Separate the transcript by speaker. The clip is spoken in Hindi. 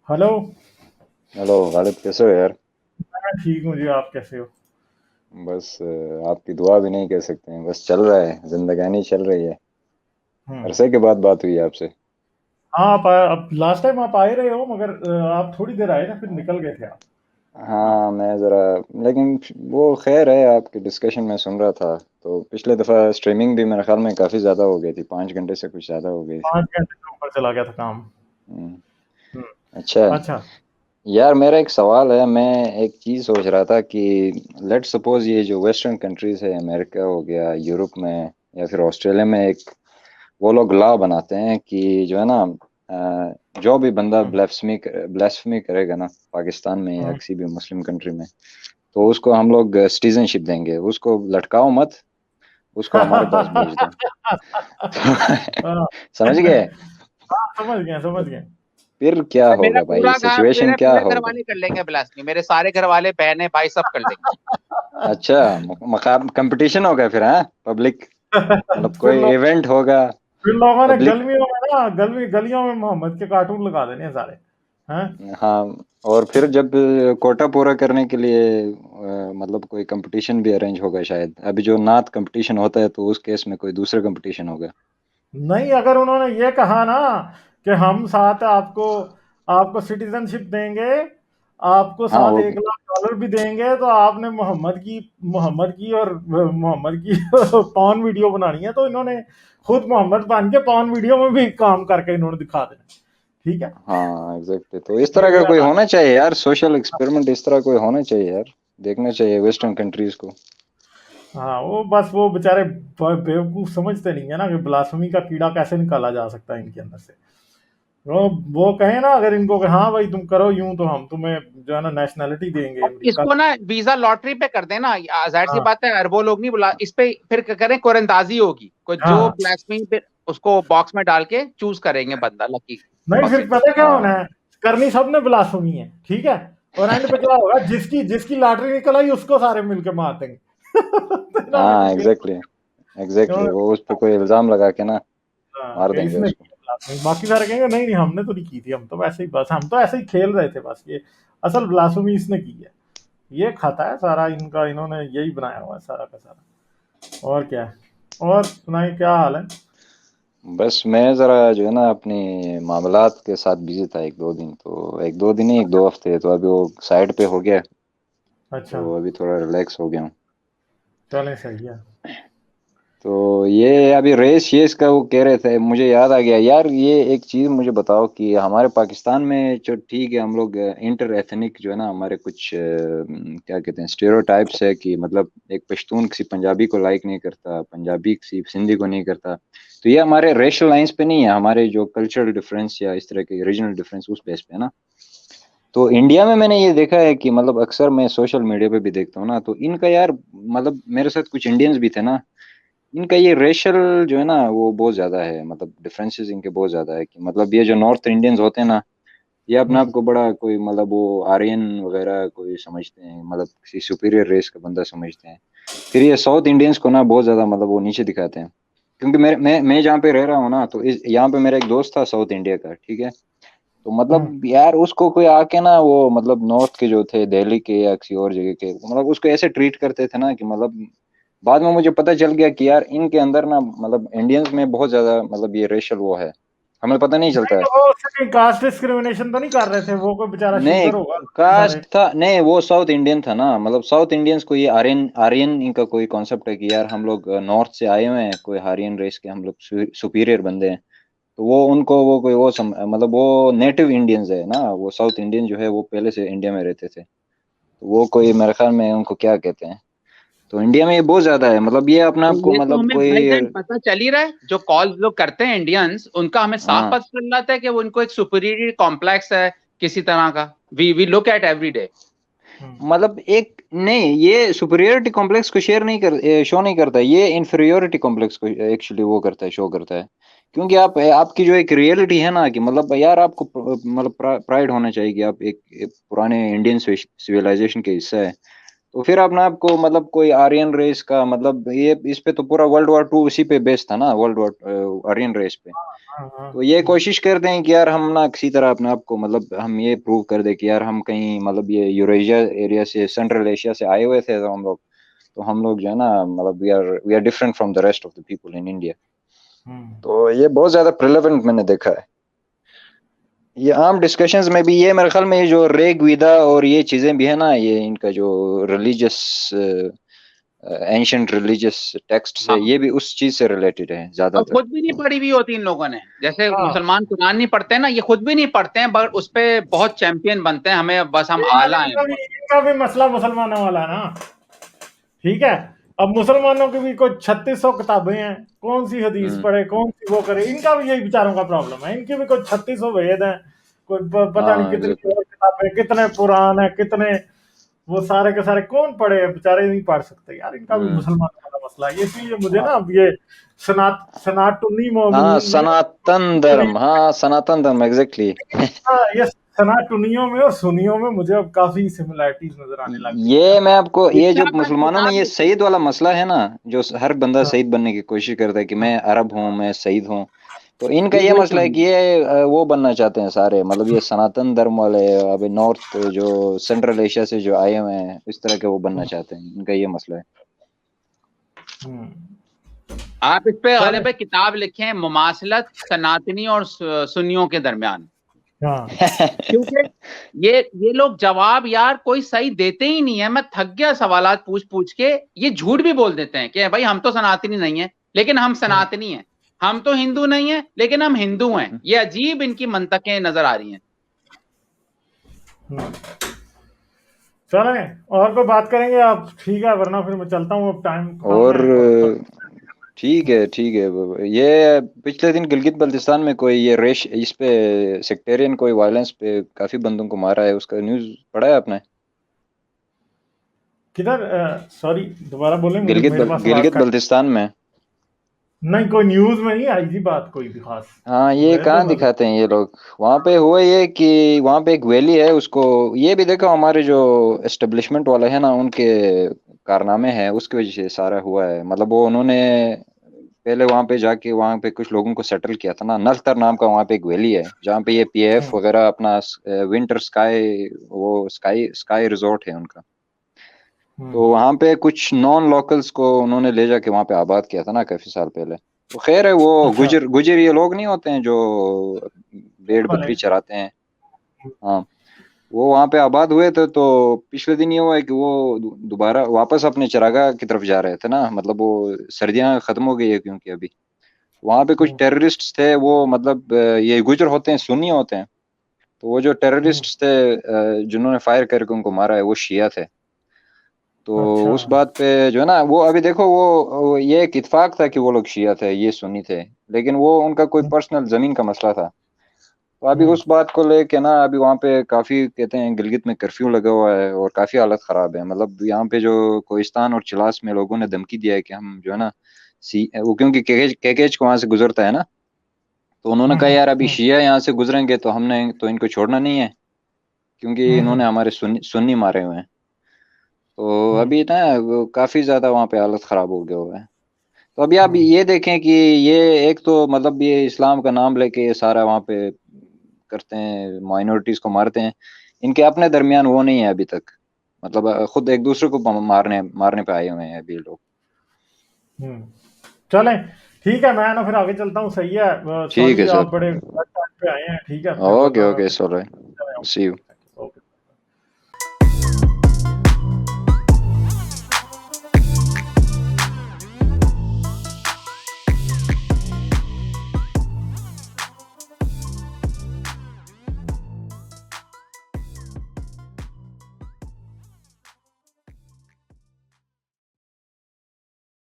Speaker 1: हेलो।
Speaker 2: हेलो गालिब, कैसे हो यार?
Speaker 1: मैं ठीक हूँ जी, आप कैसे हो?
Speaker 2: बस आपकी दुआ भी नहीं कह सकते हैं, बस चल रहा है, जिंदगानी चल रही है।
Speaker 1: हम्म।
Speaker 2: अरसे के बाद बात हुई है आपसे।
Speaker 1: हाँ, अब लास्ट टाइम आप आए रहे हो, मगर आप थोड़ी देर आए ना, फिर निकल गए थे आप। हाँ।
Speaker 2: हाँ मैं ज़रा, लेकिन वो खैर है, आपकी डिस्कशन में सुन रहा था तो पिछले दफ़ा स्ट्रीमिंग भी मेरे ख्याल में काफ़ी ज़्यादा हो गई थी, 5 घंटे से कुछ ज़्यादा हो गई थी।
Speaker 1: 5 घंटे से ऊपर चला गया था काम।
Speaker 2: हम्म,
Speaker 1: हम्म।
Speaker 2: अच्छा।
Speaker 1: अच्छा।
Speaker 2: यार मेरा एक सवाल है, मैं एक चीज़ सोच रहा था कि लेट्स सपोज ये जो वेस्टर्न कंट्रीज़ है, अमेरिका हो गया, यूरोप में या फिर ऑस्ट्रेलिया में, एक वो लोग लॉ बनाते हैं कि जो है ना, जो भी बंदा
Speaker 1: हम्म।
Speaker 2: ब्lasphemy करेगा ना, पाकिस्तान में या
Speaker 1: हम्म।
Speaker 2: किसी भी मुस्लिम कंट्री में, तो उसको हम लोग सिटीजनशिप देंगे, उसको लटकाओ मत, उसको हमारे पास भेज दो।
Speaker 1: हाँ।
Speaker 2: समझ गए?
Speaker 1: हाँ, समझ गए समझ गए।
Speaker 2: फिर क्या
Speaker 3: मेरा
Speaker 2: होगा भाई,
Speaker 3: पूरा घर
Speaker 2: सिचुएशन
Speaker 3: मेरे
Speaker 2: क्या
Speaker 3: पूरे घर
Speaker 2: होगा?
Speaker 3: वाले कर लेंगे ब्लास्टनी, मेरे सारे घर वाले बहनें भाई सब कर लेंगे।
Speaker 2: अच्छा, कंपटीशन होगा फिर, हाँ, पब्लिक, मतलब
Speaker 1: फिर
Speaker 2: कोई
Speaker 1: लोग
Speaker 2: इवेंट होगा,
Speaker 1: फिर लोगों ने
Speaker 2: पब्लिक।
Speaker 1: गलियों में ना, गलियों में मोहम्मद के कार्टून लगा देने हैं सारे। हैं।
Speaker 2: हाँ, और फिर जब कोटा पूरा करने के लिए मतलब कोई कंपटीशन भी अरेंज होगा शायद, अभी जो नात कंपटीशन होता है तो उस केस में कोई दूसरा कंपटीशन होगा।
Speaker 1: नहीं, अगर उन्होंने ये कहा ना कि हम साथ आपको आपको सिटीजनशिप देंगे, आपको
Speaker 2: हाँ
Speaker 1: साथ
Speaker 2: वो,
Speaker 1: 1 लाख डॉलर भी देंगे, तो आपने मोहम्मद की पॉर्न वीडियो बनानी है, तो इन्होंने खुद मोहम्मद बन के पॉर्न वीडियो में भी काम करके इन्होंने दिखा देना। ठीक है।
Speaker 2: हाँ एग्जैक्टली, तो इस
Speaker 1: ये
Speaker 2: तरह का
Speaker 1: मेरा
Speaker 2: कोई
Speaker 1: था।
Speaker 2: होना चाहिए यार, सोशल एक्सपेरिमेंट इस तरह कोई होना चाहिए यार, देखना चाहिए वेस्टर्न कंट्रीज को।
Speaker 1: हाँ, वो बस वो बेचारे बेवकूफ समझते नहीं है ना कि ब्लास्फेमी का कीड़ा कैसे निकाला जा सकता है इनके अंदर से। वो कहें ना, अगर इनको कि हाँ भाई तुम करो यूं, तो हम तुम्हें जो है ना नेशनैलिटी देंगे
Speaker 3: और
Speaker 1: अमेरिका
Speaker 3: इसको
Speaker 1: की।
Speaker 3: ना वीजा लॉटरी पे कर देना, जाहिर सी
Speaker 1: हाँ।
Speaker 3: बात है अरबों लोग नहीं बुला इस पे, फिर करें कुरंदाजी होगी, कोई जो
Speaker 1: हाँ।
Speaker 3: ब्लास्टमी पे उसको बॉक्स में डाल के चूज करेंगे बंदा लकी
Speaker 1: नहीं, फिर
Speaker 3: बकेट।
Speaker 1: पता क्या होना
Speaker 2: हाँ
Speaker 1: है, करनी सबने ब्लास्फेमी है, ठीक है। और एंड पे क्या होगा, जिसकी जिसकी लॉटरी निकल आई उसको सारे मिलके मार देंगे। तो इन्होंने
Speaker 2: हाँ
Speaker 1: कुछ किया।
Speaker 2: एग्जैक्टली, एग्जैक्टली,
Speaker 1: इन्होंने
Speaker 2: वो
Speaker 1: कुछ
Speaker 2: उस पर कोई इल्जाम लगा के ना
Speaker 1: हाँ,
Speaker 2: मार
Speaker 1: कि
Speaker 2: देंगे
Speaker 1: इसने
Speaker 2: उसको।
Speaker 1: किया ब्लास्फेमी, बाकी सारे कहेंगे नहीं नहीं हमने तो नहीं की थी, हम तो वैसे ही बस हम तो ऐसे ही खेल रहे थे बस, ये असल ब्लास्फेमी इसने की है। ये खाता है सारा इनका, इन्होंने यही बनाया हुआ है सारा का सारा। और क्या है? और सुनाई, क्या हाल है?
Speaker 2: बस मैं ज़रा जो है ना अपनी मामलात के साथ बिजी था, 1 2 दिन, तो 1 2 दिन ही, 1 2 हफ्ते, तो अभी वो साइड पे हो गया,
Speaker 1: अच्छा।
Speaker 2: तो अभी थोड़ा रिलैक्स हो गया हूँ।
Speaker 1: चलें, सही है।
Speaker 2: तो ये अभी रेस शेस का वो कह रहे थे, मुझे याद आ गया यार, ये एक चीज़ मुझे बताओ कि हमारे पाकिस्तान में जो, ठीक है, हम लोग इंटर एथनिक जो है ना, हमारे कुछ क्या कहते हैं, स्टेरियोटाइप्स है कि मतलब एक पश्तून किसी पंजाबी को लाइक नहीं करता, पंजाबी किसी सिंधी को नहीं करता, तो ये हमारे रेशल लाइंस पे नहीं है, हमारे जो कल्चरल डिफरेंस या इस तरह के रीजनल डिफरेंस उस बेस पे है ना। तो इंडिया में मैंने ये देखा है कि मतलब अक्सर मैं सोशल मीडिया पे भी देखता हूँ ना, तो इनका यार मतलब मेरे साथ कुछ इंडियंस भी थे ना, इनका ये रेशल जो है ना वो बहुत ज्यादा है, मतलब डिफरेंसेस इनके बहुत ज्यादा है कि मतलब ये जो नॉर्थ इंडियंस होते हैं ना, ये अपने आप
Speaker 1: हम्म।
Speaker 2: को बड़ा कोई मतलब वो आर्यन वगैरह कोई समझते हैं, मतलब किसी सुपीरियर रेस का बंदा समझते हैं। फिर ये साउथ इंडियंस को ना बहुत ज्यादा मतलब वो नीचे दिखाते हैं, क्योंकि मैं जहाँ पे रह रहा हूँ ना, तो इस यहाँ पे मेरा एक दोस्त था साउथ इंडिया का, ठीक है, तो
Speaker 1: हम्म।
Speaker 2: मतलब यार उसको कोई आके ना, वो मतलब नॉर्थ के जो थे, दिल्ली के या किसी और जगह के, मतलब उसको ऐसे ट्रीट करते थे ना कि मतलब बाद में मुझे पता चल गया कि यार इनके अंदर ना, मतलब इंडियंस में बहुत ज्यादा मतलब ये रेशल वो है, हमें पता नहीं
Speaker 1: नहीं
Speaker 2: चलता है।
Speaker 1: तो वो उससे कहीं कास्ट डिस्क्रिमिनेशन तो नहीं कर रहे थे, वो कोई बेचारा
Speaker 2: नहीं,
Speaker 1: शूदर होगा सारे।
Speaker 2: कास्ट था नहीं, वो साउथ इंडियन था ना, मतलब साउथ इंडियंस को ये आर्यन आर्यन इनका कोई कॉन्सेप्ट है कि यार हम लोग नॉर्थ से आए हुए हैं, कोई आर्यन रेस के हम लोग सुपीरियर बंदे हैं, तो वो उनको वो कोई वो मतलब वो नेटिव इंडियंस है ना, वो साउथ इंडियन जो है वो पहले से इंडिया में रहते थे, तो वो कोई
Speaker 1: हम्म।
Speaker 2: मेरे ख्याल में उनको क्या कहते हैं, तो इंडिया में ये बहुत ज्यादा है, मतलब ये अपने
Speaker 3: तो
Speaker 2: आप को
Speaker 3: ये तो
Speaker 2: मतलब
Speaker 3: हमें
Speaker 2: कोई।
Speaker 3: भाई जान पता चल ही रहा है, जो कॉल लोग करते हैं इंडियंस, उनका हमें साफ
Speaker 2: हाँ,
Speaker 3: पता चल रहा था कि वो उनको एक सुपीरियरिटी कॉम्प्लेक्स है किसी तरह का। We look at every day.
Speaker 1: Hmm.
Speaker 2: मतलब एक नहीं, ये सुपीरियोरिटी कॉम्प्लेक्स को शेयर नहीं कर शो नहीं करता, ये इंफीरियोरिटी कॉम्प्लेक्स को एक्चुअली वो करता है, शो करता है, क्योंकि आप आपकी जो एक रियलिटी है ना कि मतलब यार आपको मतलब प्राइड होना चाहिए कि आप एक पुराने इंडियन सिविलाइजेशन के हिस्सा है, तो फिर अपने आप को मतलब कोई आर्यन रेस का मतलब ये इस पे तो पूरा World War II उसी पे बेस्ड था ना, आर्यन रेस पे।
Speaker 1: हाँ हाँ
Speaker 2: तो ये कोशिश करते हैं कि यार हम ना किसी तरह अपने आप को मतलब हम ये प्रूव कर दे कि यार हम कहीं मतलब ये यूरेशिया एरिया से, सेंट्रल एशिया से आए हुए थे, तो हम लोग जो है ना मतलब we are different from the rest of the people in India. तो ये बहुत ज्यादा प्रिलेवेंट मैंने देखा है। ये आम डिस्कशंस में भी, ये मेरे ख्याल में ये जो ऋग वेदा और ये चीजें भी है ना, ये इनका जो रिलीजियस एंशिएंट रिलीजियस टेक्स्ट है,
Speaker 3: हाँ,
Speaker 2: ये भी उस चीज से रिलेटेड है
Speaker 3: और
Speaker 2: ज्यादातर।
Speaker 3: खुद भी नहीं पढ़ी हुई होती इन लोगों ने। जैसे
Speaker 1: हाँ
Speaker 3: मुसलमान कुरान नहीं पढ़ते हैं ना, ये खुद भी नहीं पढ़ते हैं, बट उस पे बहुत चैंपियन बनते हैं, हमें बस हम
Speaker 1: यार
Speaker 3: आला हैं बहुत।
Speaker 1: इनका भी मसला मुसलमानों वाला है ना, ठीक है। अब मुसलमानों की भी कोई 3600 किताबें हैं, कौन सी हदीस
Speaker 2: हम्म।
Speaker 1: पढ़े, कौन सी वो करे, इनका भी यही बेचारों का प्रॉब्लम है। इनकी भी कोई 3600 वेद हैं, कोई पता नहीं
Speaker 2: हाँ
Speaker 1: कितनी
Speaker 2: एग्जैक्टली।
Speaker 1: और किताबें, कितने पुराण है, कितने वो सारे के सारे कौन पढ़े, बेचारे नहीं पढ़ सकते यार। इनका भी
Speaker 2: हम्म।
Speaker 1: मुसलमानों वाला मसला है। इसलिए मुझे ना अब ये सनातनी
Speaker 2: हाँ
Speaker 1: मोमिनीन में,
Speaker 2: सनातन धर्म, हाँ सनातन धर्म एग्जैक्टली।
Speaker 1: हाँ, ये सनातनियों में और सुन्नियों में मुझे अब काफी सिमिलैरिटीज नजर आने लग गई हैं।
Speaker 2: ये मैं आपको, ये जो
Speaker 3: इतना पर
Speaker 2: मुसलमानों में
Speaker 3: किताब
Speaker 2: ये
Speaker 3: लिखी।
Speaker 2: सईद वाला मसला है ना, जो हर बंदा
Speaker 1: हाँ
Speaker 2: सईद बनने की कोशिश करता है कि
Speaker 1: हाँ
Speaker 2: मैं अरब हूँ, मैं सईद हूँ, तो इनका
Speaker 1: ये
Speaker 2: ये
Speaker 1: वही
Speaker 2: मसला है
Speaker 1: कमी
Speaker 2: कि ये वो बनना चाहते हैं सारे, मतलब ये सनातन धर्म वाले अभी नॉर्थ जो सेंट्रल एशिया से जो आए हुए हैं इस तरह के वो बनना
Speaker 1: है।
Speaker 2: चाहते हैं, इनका ये मसला है।
Speaker 1: हम्म,
Speaker 3: आप इस पे
Speaker 1: चले,
Speaker 3: गालिब है किताब लिखे हैं, मुमासलत सनातनी और सुन्नियों के दरमियान।
Speaker 1: हाँ
Speaker 3: क्योंकि ये लोग जवाब यार कोई सही देते ही नहीं है। मैं थक गया सवालात पूछ पूछ के। ये झूठ भी बोल देते हैं कि भाई हम तो सनातनी नहीं है लेकिन हम
Speaker 1: हाँ,
Speaker 3: सनातनी हैं, हम तो हिंदू नहीं है लेकिन हम हिंदू हैं। ये अजीब इनकी मंतकें नजर आ रही हैं।
Speaker 1: हम्म। चले, और कोई बात करेंगे आप, ठीक है, वरना फिर मैं चलता हूँ, अब टाइम कम
Speaker 2: और
Speaker 1: है और
Speaker 2: ठीक है ठीक है। ये पिछले दिन गिलगित बल्तिस्तान में कोई ये रेश इस पे सेक्टेरियन कोई वायलेंस पे काफी बंदों को मारा है, उसका न्यूज़ पढ़ा है आपने?
Speaker 1: किधर, सॉरी दोबारा बोलें, मुझे मेरे पास आवाज
Speaker 2: गिलगित
Speaker 1: का
Speaker 2: बल्तिस्तान में।
Speaker 1: नहीं, कोई न्यूज में नहीं आई थी बात कोई भी खास
Speaker 2: हाँ ये
Speaker 1: मेरे को
Speaker 2: कहाँ
Speaker 1: नजर।
Speaker 2: दिखाते हैं ये लोग। वहां पे हुआ ये कि वहां पे एक वैली है, उसको ये भी देखो हमारे जो एस्टेब्लिशमेंट वाले हैं ना उनके कारनामे हैं, उसकी वजह से सारा हुआ है। मतलब वो उन्होंने पहले वहां पे जाके वहां पे कुछ लोगों को सेटल किया था ना, नलतर नाम का वहां पे एक वैली है जहाँ पे ये पीएफ
Speaker 1: हम्म,
Speaker 2: वगैरह अपना विंटर स्काई, वो स्काई स्काई रिजॉर्ट है उनका। तो
Speaker 1: हम्म,
Speaker 2: वहां पे कुछ नॉन लोकल्स को उन्होंने ले जाके वहां पे आबाद किया था ना काफी साल पहले। तो खैर है, वो
Speaker 1: अच्छा,
Speaker 2: गुजर गुजर ये लोग नहीं होते हैं जो भेड़
Speaker 1: वाले,
Speaker 2: बकरी चराते हैं। हाँ, वो वहां पे आबाद हुए थे। तो पिछले दिन ये हुआ है कि वो दोबारा वापस अपने चरागाह की तरफ जा रहे थे ना, मतलब वो सर्दियां खत्म हो गई है क्योंकि अभी वहां पे कुछ
Speaker 1: हम्म,
Speaker 2: टेररिस्ट थे, वो मतलब ये गुजर होते हैं, सुन्नी होते हैं। तो वो जो
Speaker 1: हम्म,
Speaker 2: टेररिस्ट थे जिन्होंने फायर करके उनको मारा है वो शिया थे। तो
Speaker 1: अच्छा,
Speaker 2: उस बात पे जो है ना, वो अभी देखो वो ये एक इत्तेफाक था कि वो लोग शिया थे, ये सुन्नी थे, लेकिन वो उनका कोई
Speaker 1: हम्म,
Speaker 2: पर्सनल जमीन का मसला था। तो अभी
Speaker 1: हम्म,
Speaker 2: उस बात को लेके ना अभी वहाँ पे काफी कहते हैं गिलगित में कर्फ्यू लगा हुआ है और काफी हालत खराब है। मतलब यहाँ पे जो कोहिस्तान और चिलास में लोगों ने धमकी दिया है कि हम जो है ना सी वो, क्योंकि केकेज को वहां से गुजरता है ना, तो उन्होंने कहा यार अभी
Speaker 1: हम्म,
Speaker 2: शिया यहाँ से गुजरेंगे तो हमने तो इनको छोड़ना नहीं है, क्योंकि इन्होंने
Speaker 1: हम्म,
Speaker 2: हमारे सुन्नी सुन्नी मारे हुए हैं। तो
Speaker 1: हम्म,
Speaker 2: अभी ना वो काफी ज्यादा वहाँ पे हालत खराब हो गया हुआ है। तो अभी आप
Speaker 1: हम्म,
Speaker 2: ये देखें कि ये एक तो मतलब ये इस्लाम का नाम लेके ये सारा वहाँ पे करते हैं, माइनॉरिटीज को मारते हैं। इनके अपने दरमियान वो नहीं है अभी तक, मतलब खुद एक दूसरे को मारने मारने पे आए हुए हैं अभी लोग।
Speaker 1: हम्म। चलें, ठीक है, मैं ना फिर आगे चलता हूँ, सही है।
Speaker 2: ठीक
Speaker 1: सॉरी
Speaker 2: है
Speaker 1: आप
Speaker 2: सर।
Speaker 1: बड़े टाइम पे आए हैं, ठीक है, फिर
Speaker 2: ओके
Speaker 1: वरना मैं
Speaker 2: ओके
Speaker 1: फिर
Speaker 2: सर, सी यू।